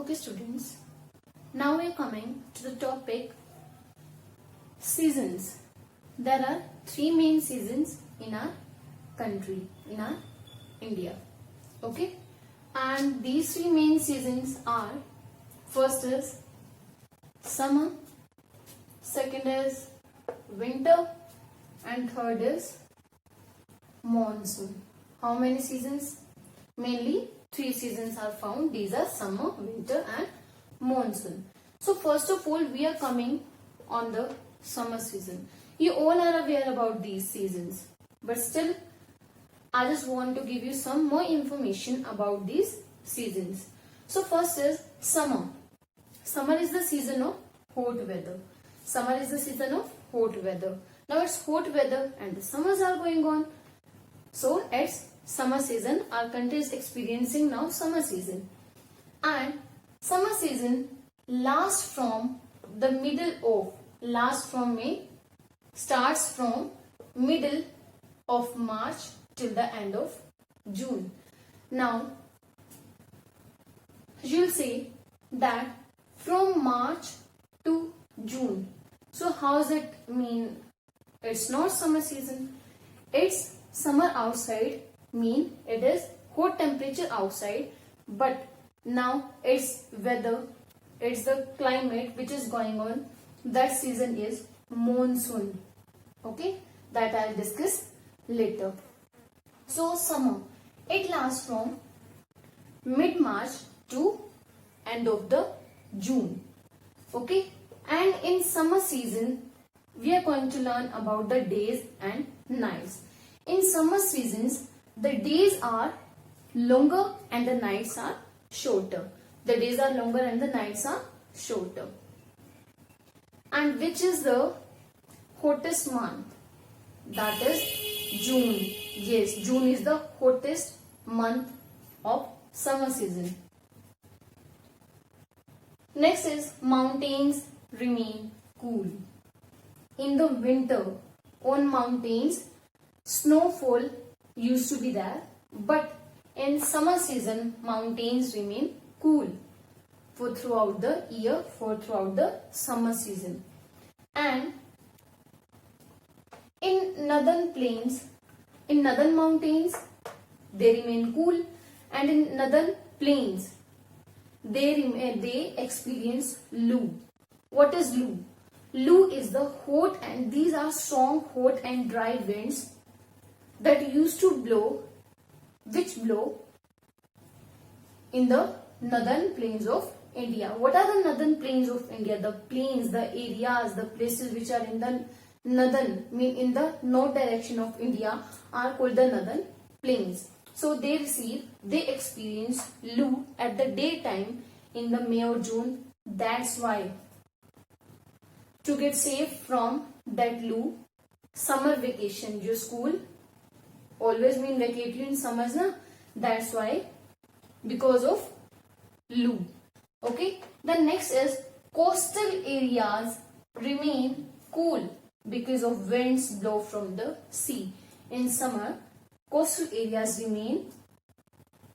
Okay students, now we are coming to the topic seasons. There are three main seasons in our country, in our India. Okay, and these three main seasons are, first is summer, second is winter, and third is monsoon. How many seasons? Mainly three seasons are found. These are summer, winter and monsoon. So first of all, we are coming on the summer season. You all are aware about these seasons, but still I just want to give you some more information about these seasons. So first is summer. Summer is the season of hot weather. Summer is the season of hot weather. Now it's hot weather and the summers are going on. So it's summer season. Our country is experiencing now summer season. And summer season lasts from the middle of, starts from middle of March till the end of June. Now, you'll say that from March to June. So how does it mean? It's not summer season. It's summer outside, mean it is hot temperature outside, but now it's weather, it's the climate which is going on. That season is monsoon. Okay, that I'll discuss later. So summer, it lasts from mid-March to end of the June. Okay, and in summer season we are going to learn about the days and nights. In summer seasons, the days are longer and the nights are shorter. The days are longer and the nights are shorter. And which is the hottest month? That is June. Yes, June is the hottest month of summer season. Next is mountains remain cool. In the winter, on mountains, snowfall used to be there, but in summer season mountains remain cool for throughout the year, for throughout the summer season. And in northern plains, in northern mountains they remain cool, and in northern plains they experience lu. What is lu? Lu is the hot, and these are strong hot and dry winds that used to blow, which blow in the northern plains of India. What are the northern plains of India? The plains, the areas, the places which are in the northern, mean in the north direction of India, are called the northern plains. So they experience lu at the daytime in the May or June. That's why, to get safe from that lu, summer vacation, your school always mean vacate you in summers, na? That's why, because of lu. Okay, the next is coastal areas remain cool because of winds blow from the sea. In summer, coastal areas remain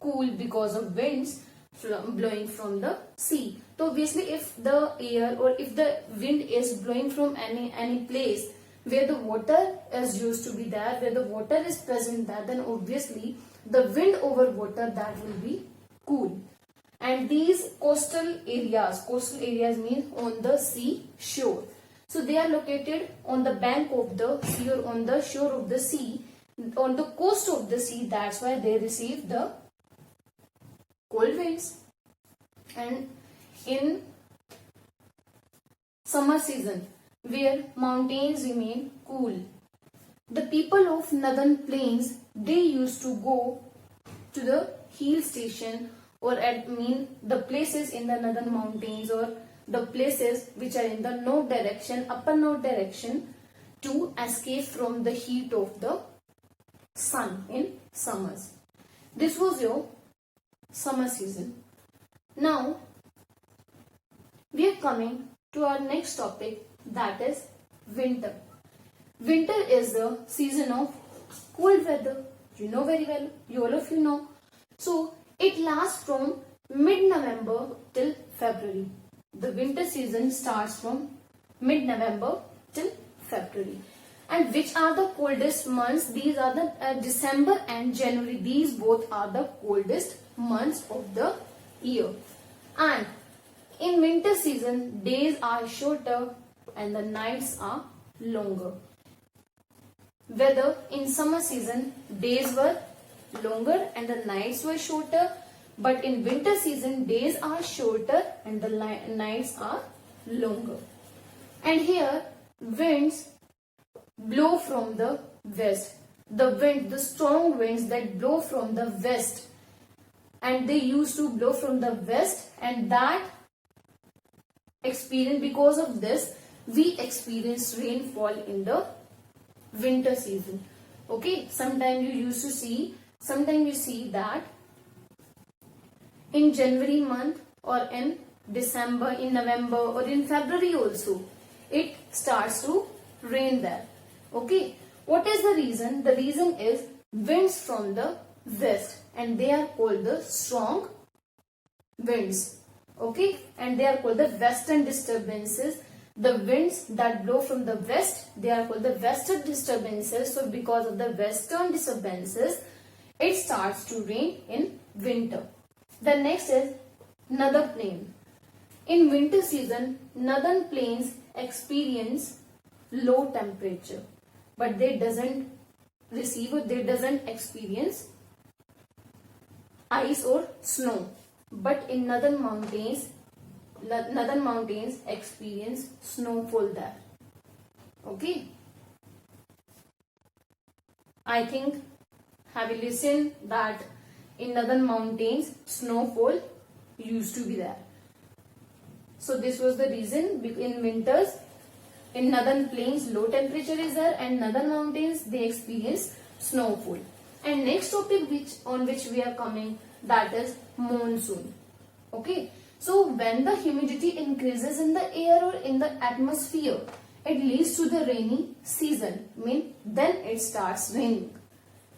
cool because of winds blowing from the sea. So obviously, if the air or if the wind is blowing from any place where the water is used to be there, where the water is present there, then obviously the wind over water, that will be cool. And these coastal areas mean on the sea shore. So they are located on the bank of the sea or on the shore of the sea, on the coast of the sea. That's why they receive the cold winds. And in summer season, where mountains remain cool, the people of northern plains, they used to go to the hill station, or the places in the northern mountains, or the places which are in the north direction, upper north direction, to escape from the heat of the sun in summers. This was your summer season. Now we are coming to our next topic, that is winter. Winter is the season of cold weather. You know very well, all of you know. So it lasts from mid-November till February. The winter season starts from mid-November till February. And which are the coldest months? These are the December and January. These both are the coldest months of the year. And in winter season, days are shorter and the nights are longer. Whether in summer season, days were longer and the nights were shorter, but in winter season, days are shorter and the nights are longer. And here, winds blow from the west. The strong winds that blow from the west, and they used to blow from the west, and that experience, because of this, we experience rainfall in the winter season. Okay, sometimes you see that in January month or in December, in November or in February also, it starts to rain there. Okay, what is the reason? The reason is winds from the west, and they are called the strong winds. Okay, and they are called the western disturbances. The winds that blow from the west, they are called the western disturbances. So because of the western disturbances, it starts to rain in winter. The next is northern plain. In winter season, northern plains experience low temperature, but they doesn't experience ice or snow. But in northern mountains experience snowfall there. Okay, I think have you listened that in northern mountains snowfall used to be there. So this was the reason. In winters, in northern plains low temperature is there, and northern mountains they experience snowfall. And next topic on which we are coming, that is monsoon. Okay, so when the humidity increases in the air or in the atmosphere, it leads to the rainy season. Then it starts raining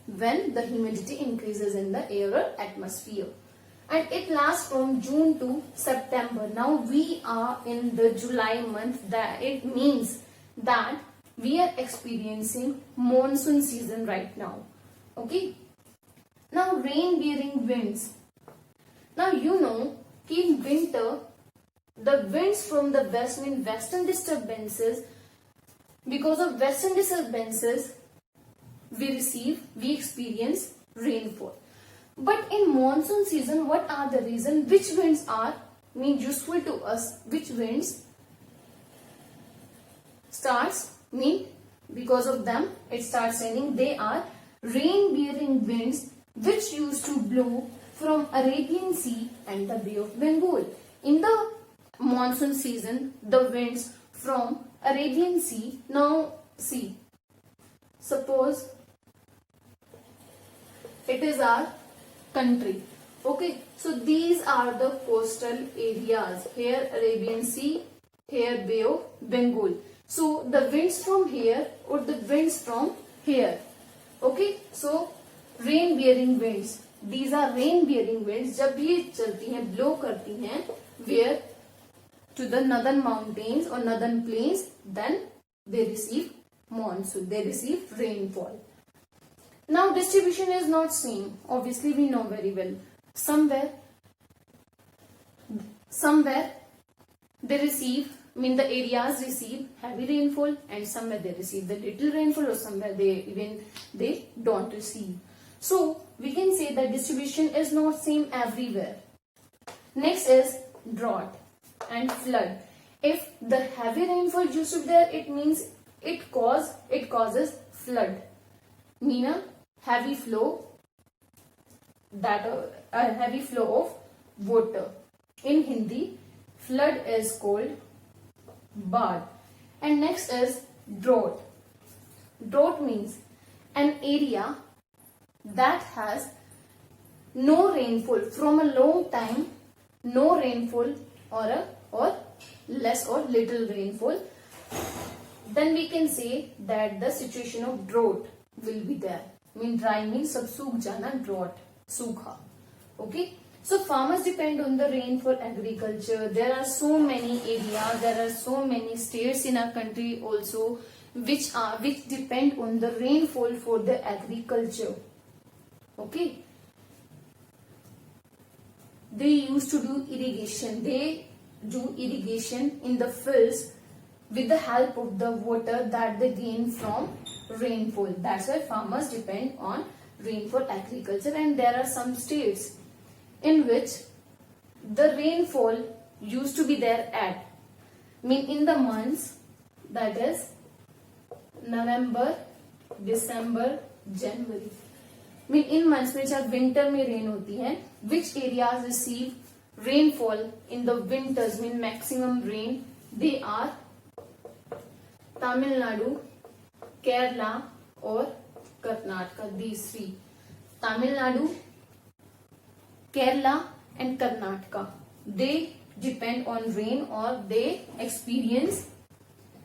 when the humidity increases in the air or atmosphere, and it lasts from June to September. Now we are in the July month. That it means that we are experiencing monsoon season right now. Okay, now rain bearing winds. Now you know in winter the winds from the west, western disturbances. Because of western disturbances, we experience rainfall. But in monsoon season, what are the reasons? Which winds are useful to us? Which winds because of them it starts raining? They are rain bearing winds which used to blow from Arabian Sea and the Bay of Bengal. In the monsoon season, the winds from Arabian Sea. Now see, suppose it is our country. Okay, so these are the coastal areas. Here Arabian Sea, here Bay of Bengal. So the winds from here or the winds from here. Okay, so rain bearing winds. These are rain bearing winds. जब ये चलती हैं, blow करती हैं, where to the northern mountains or northern plains, then they receive monsoon. They receive rainfall. Now distribution is not same. Obviously we know very well. Somewhere they receive, the areas receive heavy rainfall, and somewhere they receive the little rainfall, or somewhere they don't receive. So we can say that distribution is not same everywhere. Next is drought and flood. If the heavy rainfall used to be there, it means it causes flood. Mean a heavy flow of water. In Hindi, flood is called baad. And next is drought. Drought means an area that has no rainfall from a long time, no rainfall or less or little rainfall. Then we can say that the situation of drought will be there. Dry means sab सूख जाना, drought, सूखा. Okay. So farmers depend on the rain for agriculture. There are so many areas, there are so many states in our country also which depend on the rainfall for the agriculture. Okay. They used to do irrigation. They do irrigation in the fields with the help of the water that they gain from rainfall. That's why farmers depend on rain for agriculture. And there are some states in which the rainfall used to be there at, in the months, that is November, December, January. In months which are winter में rain होती है, which areas receive rainfall in the winters, maximum rain, they are Tamil Nadu, Kerala or Karnataka. These three, Tamil Nadu, Kerala and Karnataka, they depend on rain or they experience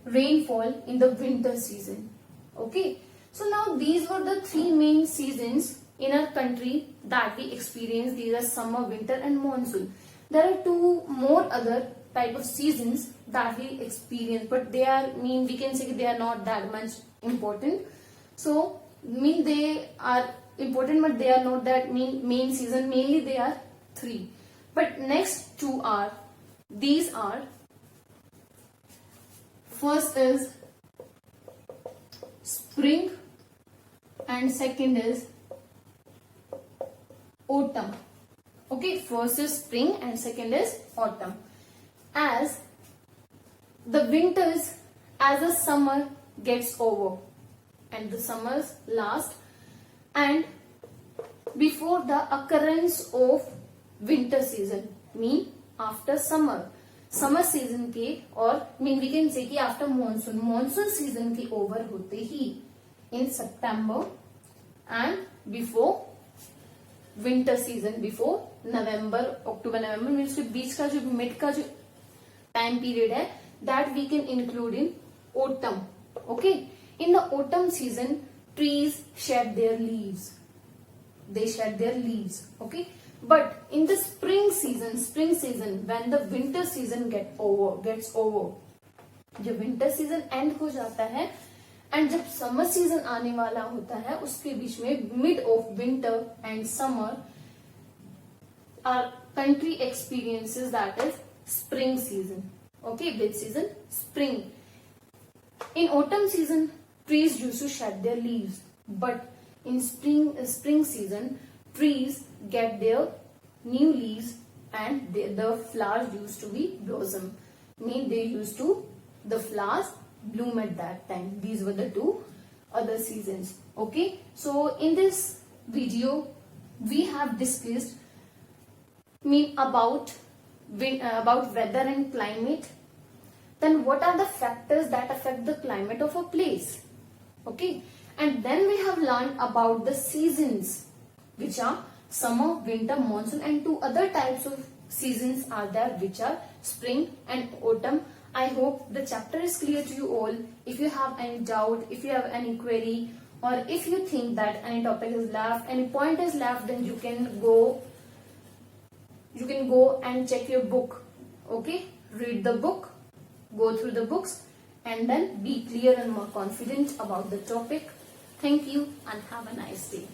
rainfall in the winter season. Okay, so now these were the three main seasons in our country that we experience. These are summer, winter and monsoon. There are two more other type of seasons that we experience, but they are, we can say they are not that much important. So they are important, but they are not that main season. Mainly they are three. But next two are, these are, first is spring and second is autumn. Okay, first is spring and second is autumn. As the winters, as the summer gets over and the summers last, and before the occurrence of winter season, after summer season के, और we can say कि after monsoon season के over होते ही in September, and before winter season, before November, October, November, means के बीच का जो mid का जो time period है, that we can include in autumn. Okay, in the autumn season, trees shed their leaves. They shed their leaves. Okay, but in the spring season, when the winter season gets over, जब winter season end हो जाता है and जब summer season आने वाला होता है, उसके बीच में mid of winter and summer, our country experiences that is spring season. Okay, which season? Spring. In autumn season, trees used to shed their leaves, but in spring season, trees get their new leaves and the flowers used to be blossom. The flowers bloom at that time. These were the two other seasons. Okay, so in this video we have discussed about weather and climate. Then what are the factors that affect the climate of a place? Okay, and then we have learned about the seasons, which are summer, winter, monsoon, and two other types of seasons are there, which are spring and autumn. I hope the chapter is clear to you all. If you have any doubt, if you have any query, or if you think that any topic is left, any point is left, then you can go and check your book. Okay, read the book, go through the books, and then be clear and more confident about the topic. Thank you and have a nice day.